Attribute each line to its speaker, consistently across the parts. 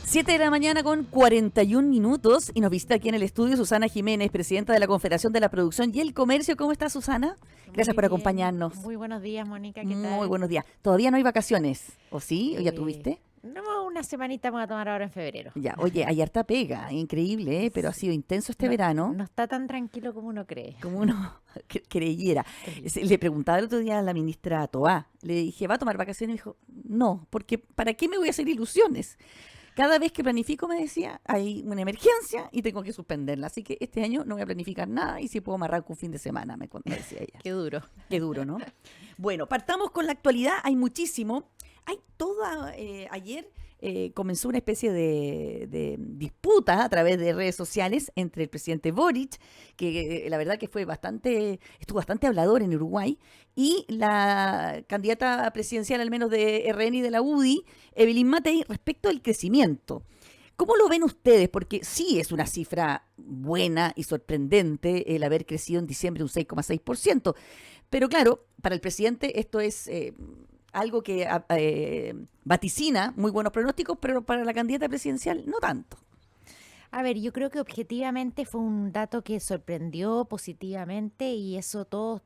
Speaker 1: 7 de la mañana con 41 minutos y nos visita aquí en el estudio Susana Jiménez, presidenta de la Confederación de la Producción y el Comercio. ¿Cómo está, Susana? Gracias por acompañarnos.
Speaker 2: Muy buenos días, Mónica, ¿qué
Speaker 1: Muy
Speaker 2: tal?
Speaker 1: buenos días. ¿Todavía no hay vacaciones? ¿O sí? ¿O ya tuviste?
Speaker 2: No, una semanita vamos a tomar ahora en febrero.
Speaker 1: Ya, oye, hay harta pega, increíble, pero ha sido intenso este verano,
Speaker 2: No está tan tranquilo como uno cree.
Speaker 1: como uno creyera.
Speaker 2: Sí.
Speaker 1: Le preguntaba el otro día a la ministra Toá, le dije, ¿va a tomar vacaciones? Y me dijo, no, porque ¿para qué me voy a hacer ilusiones? Cada vez que planifico, me decía, hay una emergencia y tengo que suspenderla. Así que este año no voy a planificar nada y si puedo amarrar con un fin de semana, me decía ella.
Speaker 2: Qué duro.
Speaker 1: Qué duro, ¿no? Bueno, partamos con la actualidad. Hay muchísimo. Hay toda. Ayer comenzó una especie de disputa a través de redes sociales entre el presidente Boric, que la verdad que estuvo bastante hablador en Uruguay, y la candidata presidencial, al menos de RN y de la UDI, Evelyn Matei, respecto al crecimiento. ¿Cómo lo ven ustedes? Porque sí es una cifra buena y sorprendente el haber crecido en diciembre un 6,6%. Pero claro, para el presidente esto es algo que vaticina muy buenos pronósticos, pero para la candidata presidencial no tanto.
Speaker 2: A ver, yo creo que objetivamente fue un dato que sorprendió positivamente y eso todos,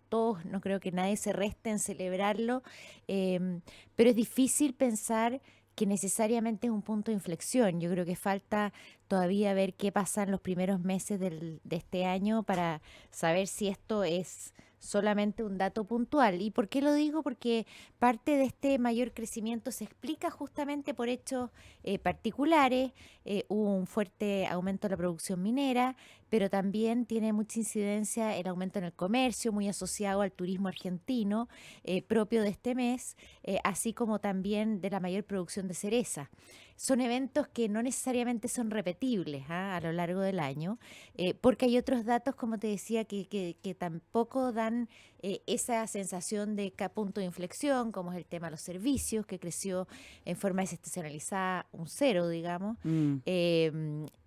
Speaker 2: no creo que nadie se reste en celebrarlo, pero es difícil pensar que necesariamente es un punto de inflexión. Yo creo que falta todavía ver qué pasa en los primeros meses de este año para saber si esto es solamente un dato puntual. ¿Y por qué lo digo? Porque parte de este mayor crecimiento se explica justamente por hechos particulares. Hubo un fuerte aumento de la producción minera, pero también tiene mucha incidencia el aumento en el comercio, muy asociado al turismo argentino propio de este mes, así como también de la mayor producción de cereza. Son eventos que no necesariamente son repetibles a lo largo del año, porque hay otros datos, como te decía, que tampoco dan esa sensación de punto de inflexión, como es el tema de los servicios, que creció en forma desestacionalizada un cero, digamos.
Speaker 1: Mm.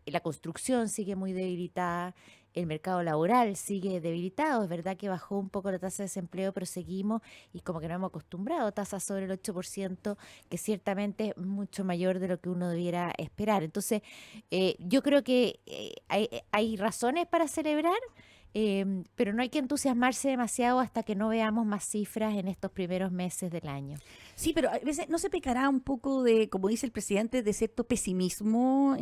Speaker 2: La construcción sigue muy debilitada, el mercado laboral sigue debilitado. Es verdad que bajó un poco la tasa de desempleo, pero seguimos y como que no hemos acostumbrado a tasas sobre el 8%, que ciertamente es mucho mayor de lo que uno debiera esperar. Entonces, yo creo que hay razones para celebrar, pero no hay que entusiasmarse demasiado hasta que no veamos más cifras en estos primeros meses del año.
Speaker 1: Sí, pero a veces no se pecará un poco de, como dice el presidente, de cierto pesimismo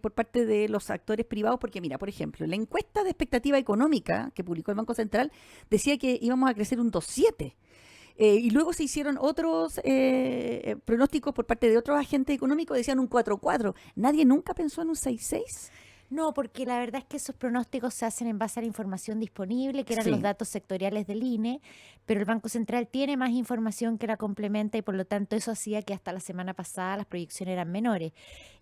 Speaker 1: por parte de los actores privados, porque mira, por ejemplo, la encuesta de expectativa económica que publicó el Banco Central decía que íbamos a crecer un 2,7. Y luego se hicieron otros pronósticos por parte de otros agentes económicos, decían un 4,4. Nadie nunca pensó en un 6,6.
Speaker 2: No, porque la verdad es que esos pronósticos se hacen en base a la información disponible, que eran los
Speaker 1: Sí.
Speaker 2: datos sectoriales del INE, pero el Banco Central tiene más información que la complementa y por lo tanto eso hacía que hasta la semana pasada las proyecciones eran menores.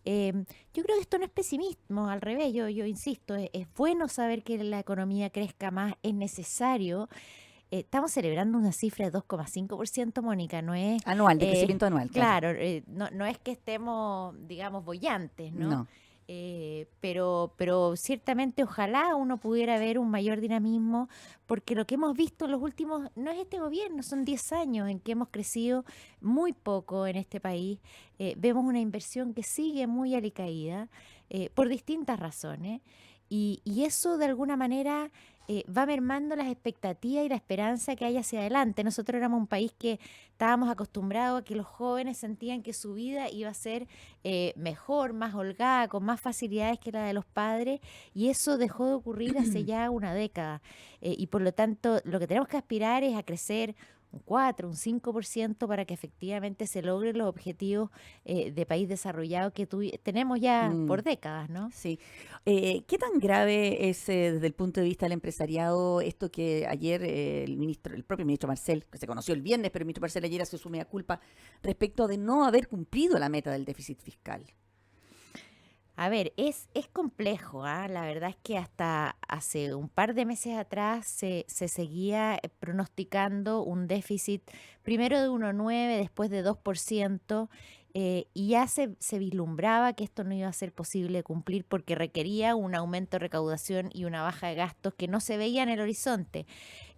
Speaker 2: Yo creo que esto no es pesimismo, al revés, yo insisto, es bueno saber que la economía crezca más, es necesario. Estamos celebrando una cifra de 2,5%, Mónica, no es,
Speaker 1: Anual, de crecimiento anual, claro.
Speaker 2: claro, no es que estemos, digamos, bollantes, ¿no?
Speaker 1: No.
Speaker 2: Pero ciertamente ojalá uno pudiera ver un mayor dinamismo, porque lo que hemos visto en los últimos, no es este gobierno, son 10 años en que hemos crecido muy poco en este país. Vemos una inversión que sigue muy alicaída por distintas razones. Y eso de alguna manera va mermando las expectativas y la esperanza que hay hacia adelante. Nosotros éramos un país que estábamos acostumbrados a que los jóvenes sentían que su vida iba a ser mejor, más holgada, con más facilidades que la de los padres, y eso dejó de ocurrir hace ya una década. Y por lo tanto, lo que tenemos que aspirar es a crecer un 4, un 5% para que efectivamente se logren los objetivos de país desarrollado que tenemos ya
Speaker 1: Mm.
Speaker 2: por décadas, ¿no?
Speaker 1: Sí. ¿Qué tan grave es desde el punto de vista del empresariado esto que ayer el propio ministro Marcel, que se conoció el viernes, pero el ministro Marcel ayer hace su mea culpa respecto de no haber cumplido la meta del déficit fiscal?
Speaker 2: A ver, es complejo, ¿ah? La verdad es que hasta hace un par de meses atrás se seguía pronosticando un déficit primero de 1,9, después de 2%, y ya se vislumbraba que esto no iba a ser posible cumplir porque requería un aumento de recaudación y una baja de gastos que no se veía en el horizonte.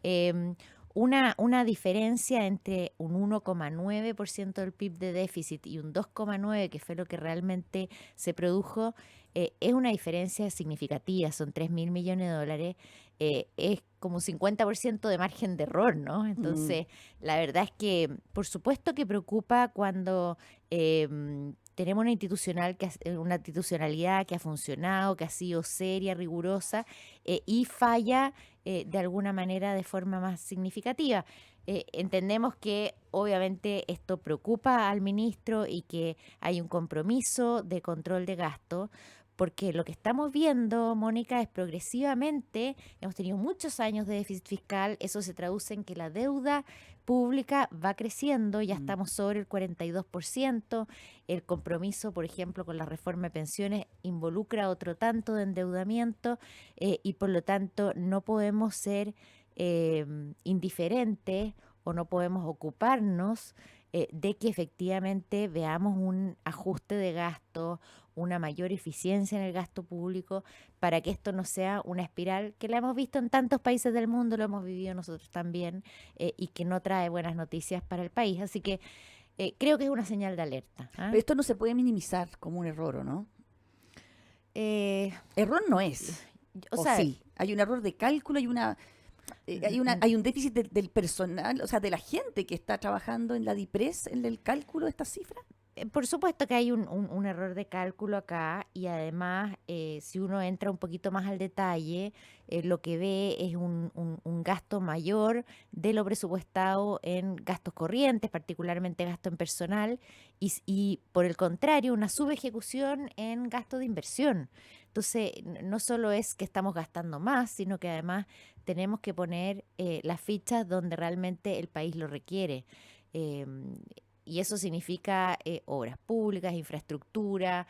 Speaker 2: Em, una diferencia entre un 1,9% del PIB de déficit y un 2,9%, que fue lo que realmente se produjo, es una diferencia significativa, son 3.000 millones de dólares, es como un 50% de margen de error, ¿no?
Speaker 1: Mm.
Speaker 2: Entonces, la verdad es que, por supuesto que preocupa cuando tenemos una institucionalidad que ha funcionado, que ha sido seria, rigurosa, y falla de alguna manera de forma más significativa. Entendemos que obviamente esto preocupa al ministro y que hay un compromiso de control de gasto, porque lo que estamos viendo, Mónica, es progresivamente, hemos tenido muchos años de déficit fiscal, eso se traduce en que la deuda pública va creciendo, ya
Speaker 1: Mm.
Speaker 2: estamos sobre el 42%, el compromiso, por ejemplo, con la reforma de pensiones involucra otro tanto de endeudamiento, y por lo tanto no podemos ser eh, indiferentes o no podemos ocuparnos de que efectivamente veamos un ajuste de gastos, una mayor eficiencia en el gasto público, para que esto no sea una espiral que la hemos visto en tantos países del mundo, lo hemos vivido nosotros también, y que no trae buenas noticias para el país. Así que creo que es una señal de alerta.
Speaker 1: Pero
Speaker 2: ¿Ah?
Speaker 1: esto no se puede minimizar como un error, ¿o no?
Speaker 2: Eh,
Speaker 1: Error no es,
Speaker 2: o
Speaker 1: o
Speaker 2: sea,
Speaker 1: sí. Hay un error de cálculo, hay un déficit del personal, o sea, de la gente que está trabajando en la DIPRES, en el cálculo de estas cifras.
Speaker 2: Por supuesto que hay un error de cálculo acá, y además si uno entra un poquito más al detalle, lo que ve es un gasto mayor de lo presupuestado en gastos corrientes, particularmente gasto en personal, y por el contrario una subejecución en gasto de inversión. Entonces, no solo es que estamos gastando más, sino que además tenemos que poner las fichas donde realmente el país lo requiere. Em, y eso significa obras públicas, infraestructura,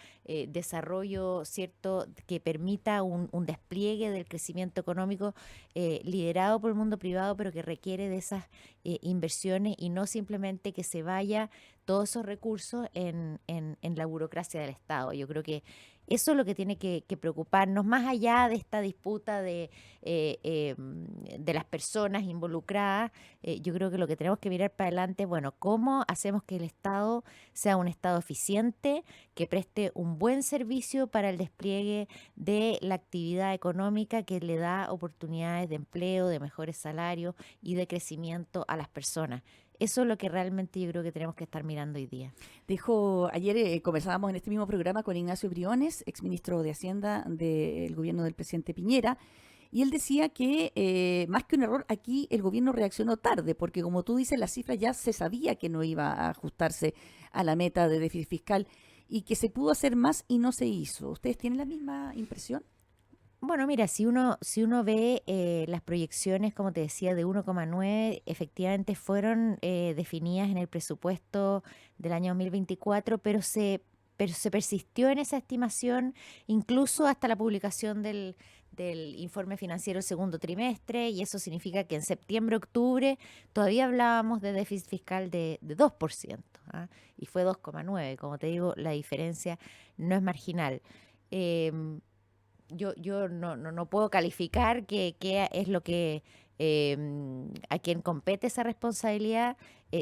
Speaker 2: desarrollo, ¿cierto?, que permita un despliegue del crecimiento económico liderado por el mundo privado, pero que requiere de esas inversiones, y no simplemente que se vaya todos esos recursos en la burocracia del Estado. Yo creo que eso es lo que tiene que preocuparnos, más allá de esta disputa de las personas involucradas. Yo creo que lo que tenemos que mirar para adelante es, bueno, cómo hacemos que el Estado sea un Estado eficiente, que preste un buen servicio para el despliegue de la actividad económica, que le da oportunidades de empleo, de mejores salarios y de crecimiento a las personas. Eso es lo que realmente yo creo que tenemos que estar mirando hoy día.
Speaker 1: Ayer conversábamos en este mismo programa con Ignacio Briones, exministro de Hacienda del gobierno del presidente Piñera, y él decía que más que un error, aquí el gobierno reaccionó tarde, porque como tú dices, la cifra ya se sabía que no iba a ajustarse a la meta de déficit fiscal y que se pudo hacer más y no se hizo. ¿Ustedes tienen la misma impresión?
Speaker 2: Bueno, mira, si uno ve las proyecciones, como te decía, de 1,9, efectivamente fueron definidas en el presupuesto del año 2024, pero se persistió en esa estimación incluso hasta la publicación del informe financiero del segundo trimestre, y eso significa que en septiembre, octubre, todavía hablábamos de déficit fiscal de 2%, ¿ah? Y fue 2,9. Como te digo, la diferencia no es marginal. Em, yo no puedo calificar qué es lo que a quien compete esa responsabilidad.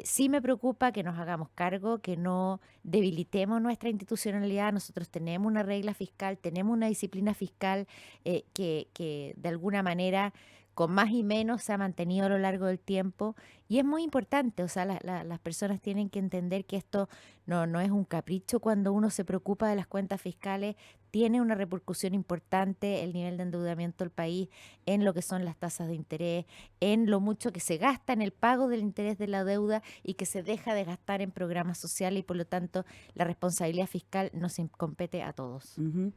Speaker 2: Sí me preocupa que nos hagamos cargo, que no debilitemos nuestra institucionalidad. Nosotros tenemos una regla fiscal, tenemos una disciplina fiscal que de alguna manera, con más y menos, se ha mantenido a lo largo del tiempo, y es muy importante. O sea, las personas tienen que entender que esto no es un capricho. Cuando uno se preocupa de las cuentas fiscales, tiene una repercusión importante el nivel de endeudamiento del país, en lo que son las tasas de interés, en lo mucho que se gasta en el pago del interés de la deuda y que se deja de gastar en programas sociales, y por lo tanto la responsabilidad fiscal nos compete a todos.
Speaker 1: Ujú.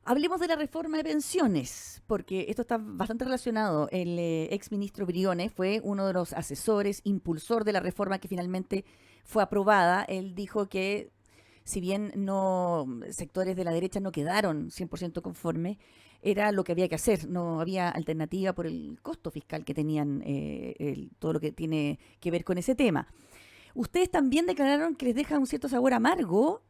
Speaker 1: Hablemos de la reforma de pensiones, porque esto está bastante relacionado. El ex ministro Briones fue uno de los asesores, impulsor de la reforma que finalmente fue aprobada. Él dijo que si bien no sectores de la derecha no quedaron 100% conformes, era lo que había que hacer. No había alternativa por el costo fiscal que tenían, todo lo que tiene que ver con ese tema. Ustedes también declararon que les deja un cierto sabor amargo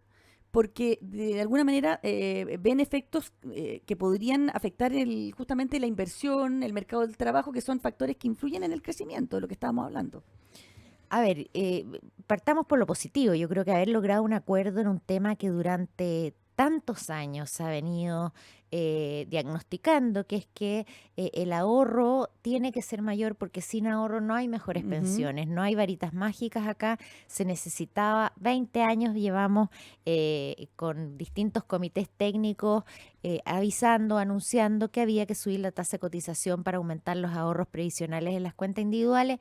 Speaker 1: porque de alguna manera ven efectos que podrían afectar justamente la inversión, el mercado del trabajo, que son factores que influyen en el crecimiento, de lo que estábamos hablando.
Speaker 2: A ver, partamos por lo positivo. Yo creo que haber logrado un acuerdo en un tema que durante tantos años se ha venido diagnosticando, que es que el ahorro tiene que ser mayor porque sin ahorro no hay mejores
Speaker 1: Ujú.
Speaker 2: pensiones, no hay varitas mágicas acá. Se necesitaba, 20 años llevamos con distintos comités técnicos avisando, anunciando que había que subir la tasa de cotización para aumentar los ahorros previsionales en las cuentas individuales.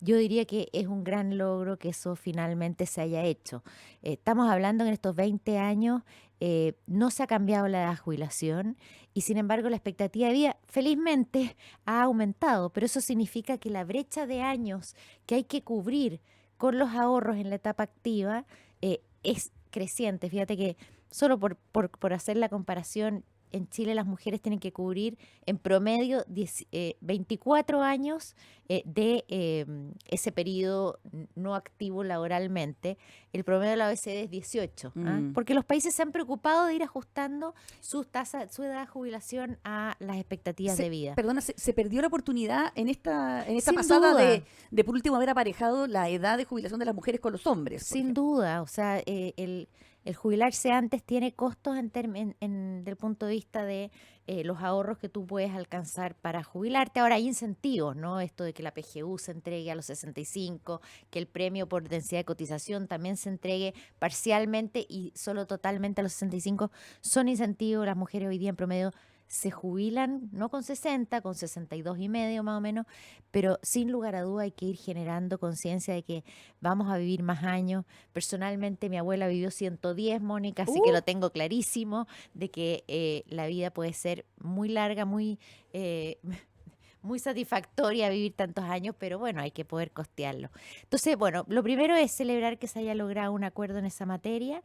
Speaker 2: Yo diría que es un gran logro que eso finalmente se haya hecho. Estamos hablando que en estos 20 años no se ha cambiado la edad de jubilación y sin embargo la expectativa de vida felizmente ha aumentado, pero eso significa que la brecha de años que hay que cubrir con los ahorros en la etapa activa es creciente. Fíjate que solo por hacer la comparación, en Chile las mujeres tienen que cubrir en promedio 24 años de ese periodo no activo laboralmente. El promedio de la OECD es 18, ¿ah?
Speaker 1: Mm.
Speaker 2: Porque los países se han preocupado de ir ajustando sus tasas, su edad de jubilación a las expectativas de vida.
Speaker 1: Perdona, se perdió la oportunidad en esta
Speaker 2: Sin
Speaker 1: pasada
Speaker 2: duda.
Speaker 1: de por último haber aparejado la edad de jubilación de las mujeres con los hombres, por
Speaker 2: Sin
Speaker 1: ejemplo.
Speaker 2: duda, o sea, el jubilarse antes tiene costos del punto de vista de los ahorros que tú puedes alcanzar para jubilarte. Ahora hay incentivos, ¿no? Esto de que la PGU se entregue a los 65, que el premio por densidad de cotización también se entregue parcialmente y solo totalmente a los 65, son incentivos. Las mujeres hoy día en promedio se jubilan, no con 60, con 62 y medio más o menos, pero sin lugar a duda hay que ir generando conciencia de que vamos a vivir más años. Personalmente mi abuela vivió 110, Mónica, así que
Speaker 1: Uh,
Speaker 2: lo tengo clarísimo, de que la vida puede ser muy larga, eh, muy satisfactoria vivir tantos años, pero bueno, hay que poder costearlo. Entonces, bueno, lo primero es celebrar que se haya logrado un acuerdo en esa materia.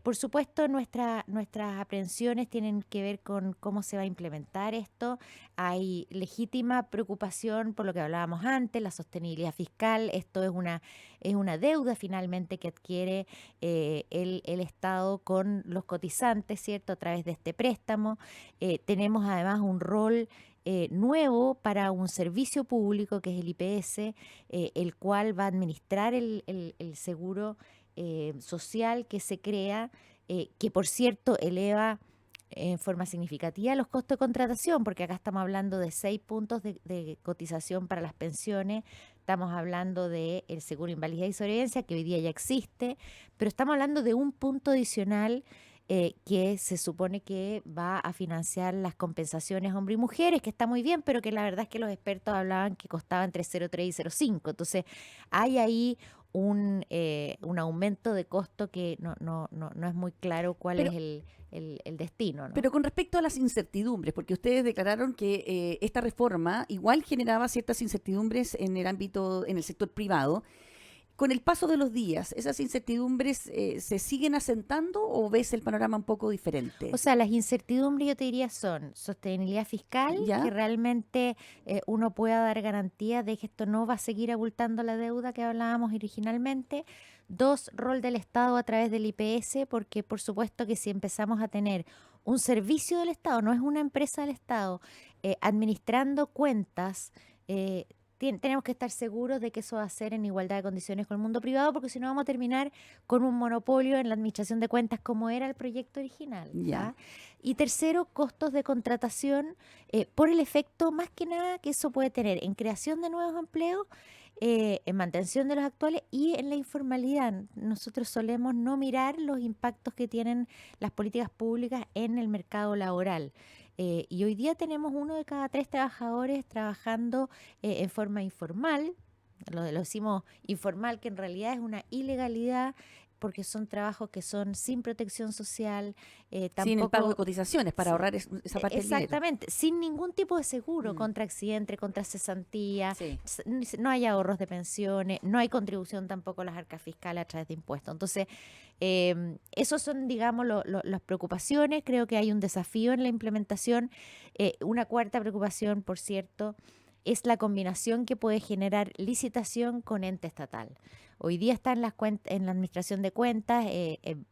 Speaker 2: Por supuesto, nuestras aprehensiones tienen que ver con cómo se va a implementar esto. Hay legítima preocupación por lo que hablábamos antes, la sostenibilidad fiscal. Esto es una deuda finalmente que adquiere el Estado con los cotizantes, ¿cierto? A través de este préstamo. Tenemos además un rol nuevo para un servicio público que es el IPS, el cual va a administrar el seguro social que se crea, que por cierto eleva en forma significativa los costos de contratación, porque acá estamos hablando de 6 puntos de cotización para las pensiones, estamos hablando del seguro invalidez y sobrevivencia, que hoy día ya existe, pero estamos hablando de un punto adicional que se supone que va a financiar las compensaciones hombre y mujeres, que está muy bien, pero que la verdad es que los expertos hablaban que costaba entre 0,3 y 0,5. Entonces, hay ahí un aumento de costo que no es muy claro cuál
Speaker 1: pero,
Speaker 2: es el destino, ¿no?
Speaker 1: pero con respecto a las incertidumbres, porque ustedes declararon que esta reforma igual generaba ciertas incertidumbres en el ámbito, en el sector privado. Con el paso de los días, ¿esas incertidumbres se siguen asentando o ves el panorama un poco diferente?
Speaker 2: O sea, las incertidumbres yo te diría son sostenibilidad fiscal, que
Speaker 1: ¿Ya?
Speaker 2: realmente uno pueda dar garantía de que esto no va a seguir abultando la deuda que hablábamos originalmente. Dos, rol del Estado a través del IPS, porque por supuesto que si empezamos a tener un servicio del Estado, no es una empresa del Estado, administrando cuentas, tenemos que estar seguros de que eso va a ser en igualdad de condiciones con el mundo privado, porque si no vamos a terminar con un monopolio en la administración de cuentas como era el proyecto original.
Speaker 1: Ya.
Speaker 2: ¿Ah? Y tercero, costos de contratación por el efecto más que nada que eso puede tener en creación de nuevos empleos, en mantención de los actuales y en la informalidad. Nosotros solemos no mirar los impactos que tienen las políticas públicas en el mercado laboral. Y hoy día tenemos 1 de cada 3 trabajadores trabajando en forma informal. Lo decimos informal, que en realidad es una ilegalidad porque son trabajos que son sin protección social,
Speaker 1: Sin el pago de
Speaker 2: tampoco
Speaker 1: cotizaciones para ahorrar esa parte del dinero.
Speaker 2: exactamente, sin ningún tipo de seguro
Speaker 1: Mm,
Speaker 2: contra accidente, contra cesantía,
Speaker 1: sí.
Speaker 2: no hay ahorros de pensiones, no hay contribución tampoco a las arcas fiscales a través de impuestos. Entonces, esos son, digamos, las preocupaciones. Creo que hay un desafío en la implementación. Una cuarta preocupación, por cierto, es la combinación que puede generar licitación con ente estatal. Hoy día está en la administración de cuentas,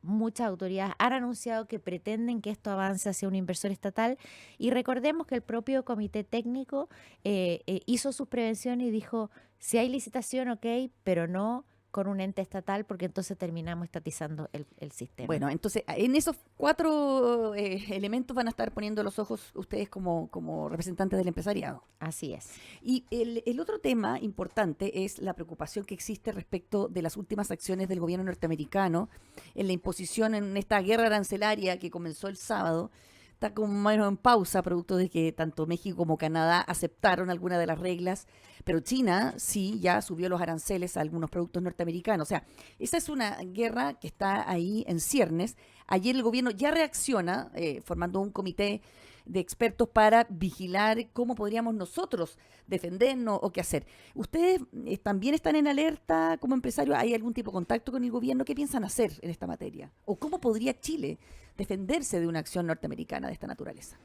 Speaker 2: muchas autoridades han anunciado que pretenden que esto avance hacia un inversor estatal y recordemos que el propio comité técnico hizo sus prevenciones y dijo, si hay licitación, ok, pero no con un ente estatal porque entonces terminamos estatizando el sistema.
Speaker 1: Bueno, entonces en esos 4 elementos van a estar poniendo los ojos ustedes como representantes del empresariado.
Speaker 2: Así es.
Speaker 1: Y el otro tema importante es la preocupación que existe respecto de las últimas acciones del gobierno norteamericano en la imposición en esta guerra arancelaria que comenzó el sábado. Está como menos en pausa, producto de que tanto México como Canadá aceptaron algunas de las reglas, pero China sí ya subió los aranceles a algunos productos norteamericanos. O sea, esa es una guerra que está ahí en ciernes. Ayer el gobierno ya reacciona, formando un comité de expertos para vigilar cómo podríamos nosotros defendernos o qué hacer. ¿Ustedes también están en alerta como empresarios? ¿Hay algún tipo de contacto con el gobierno? ¿Qué piensan hacer en esta materia? ¿O cómo podría Chile defenderse de una acción norteamericana de esta naturaleza?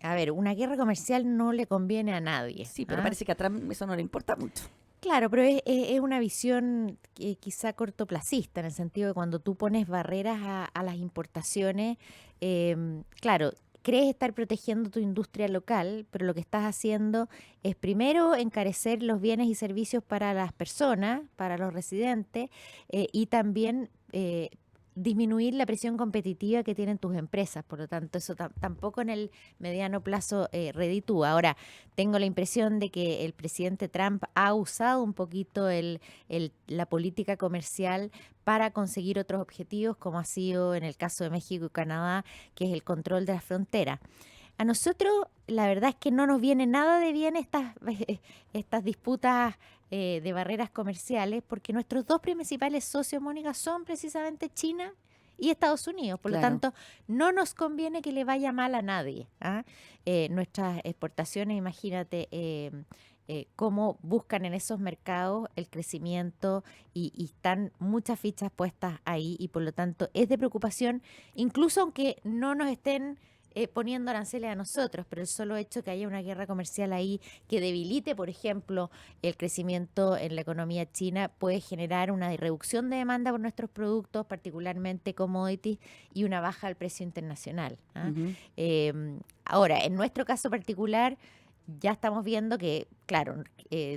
Speaker 2: A ver, una guerra comercial no le conviene a nadie.
Speaker 1: Sí, pero parece que a Trump eso no le importa mucho.
Speaker 2: Claro, pero es una visión quizá cortoplacista, en el sentido de cuando tú pones barreras a las importaciones, claro, crees estar protegiendo tu industria local, pero lo que estás haciendo es primero encarecer los bienes y servicios para las personas, para los residentes, y también disminuir la presión competitiva que tienen tus empresas. Por lo tanto, eso tampoco en el mediano plazo reditúa. Ahora, tengo la impresión de que el presidente Trump ha usado un poquito la política comercial para conseguir otros objetivos, como ha sido en el caso de México y Canadá, que es el control de la frontera. A nosotros, la verdad es que no nos viene nada de bien estas disputas de barreras comerciales, porque nuestros 2 principales socios, Mónica, son precisamente China y Estados Unidos. Por lo tanto, no nos conviene que le vaya mal a nadie. Nuestras exportaciones, imagínate, cómo buscan en esos mercados el crecimiento y están muchas fichas puestas ahí y por lo tanto es de preocupación, incluso aunque no nos estén poniendo aranceles a nosotros, pero el solo hecho que haya una guerra comercial ahí que debilite, por ejemplo, el crecimiento en la economía china puede generar una reducción de demanda por nuestros productos, particularmente commodities, y una baja del precio internacional. Ahora, en nuestro caso particular, ya estamos viendo que, claro,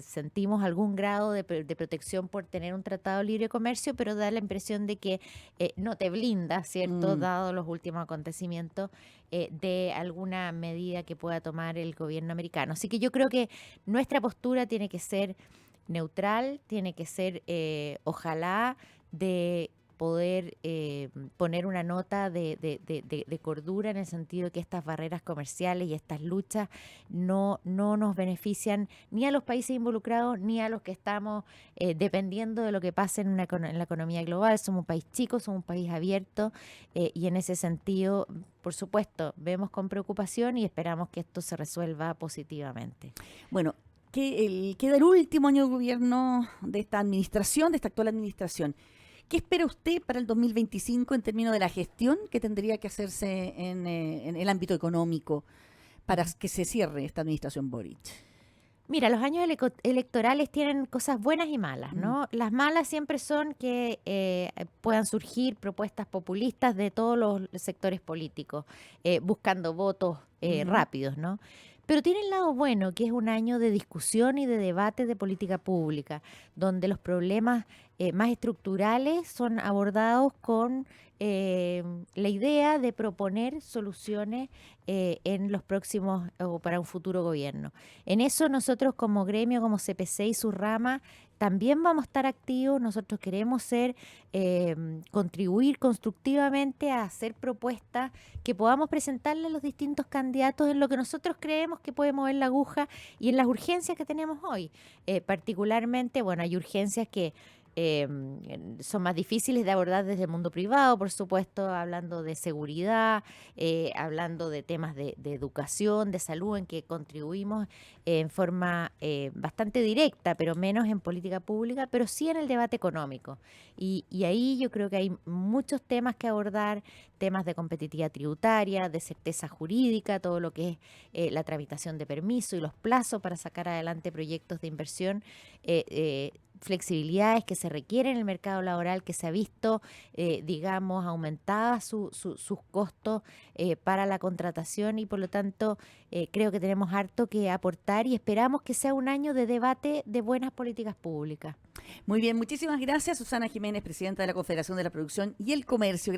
Speaker 2: sentimos algún grado de protección por tener un tratado de libre comercio, pero da la impresión de que no te blinda, ¿cierto? Dado los últimos acontecimientos, de alguna medida que pueda tomar el gobierno americano. Así que yo creo que nuestra postura tiene que ser neutral, tiene que ser, ojalá, de poder poner una nota de cordura en el sentido de que estas barreras comerciales y estas luchas no nos benefician ni a los países involucrados ni a los que estamos dependiendo de lo que pase en la economía global. Somos un país chico, somos un país abierto y en ese sentido, por supuesto, vemos con preocupación y esperamos que esto se resuelva positivamente.
Speaker 1: Bueno, queda el último año de gobierno de esta administración, de esta actual administración. ¿Qué espera usted para el 2025 en términos de la gestión que tendría que hacerse en el ámbito económico para que se cierre esta administración Boric?
Speaker 2: Mira, los años electorales tienen cosas buenas y malas, ¿no? Las malas siempre son que puedan surgir propuestas populistas de todos los sectores políticos, buscando votos rápidos, ¿no? Pero tiene el lado bueno, que es un año de discusión y de debate de política pública, donde los problemas más estructurales son abordados con la idea de proponer soluciones en los próximos o para un futuro gobierno. En eso nosotros como gremio, como CPC y su rama, también vamos a estar activos. Nosotros queremos contribuir constructivamente a hacer propuestas que podamos presentarle a los distintos candidatos en lo que nosotros creemos que puede mover la aguja y en las urgencias que tenemos hoy. Particularmente, bueno, hay urgencias que son más difíciles de abordar desde el mundo privado, por supuesto, hablando de seguridad, hablando de temas de educación, de salud, en que contribuimos en forma bastante directa, pero menos en política pública, pero sí en el debate económico. Y ahí yo creo que hay muchos temas que abordar, temas de competitividad tributaria, de certeza jurídica, todo lo que es la tramitación de permiso y los plazos para sacar adelante proyectos de inversión. Flexibilidades que se requieren en el mercado laboral, que se ha visto, digamos, aumentada sus costos para la contratación, y por lo tanto creo que tenemos harto que aportar y esperamos que sea un año de debate de buenas políticas públicas.
Speaker 1: Muy bien, muchísimas gracias, Susana Jiménez, presidenta de la Confederación de la Producción y el Comercio.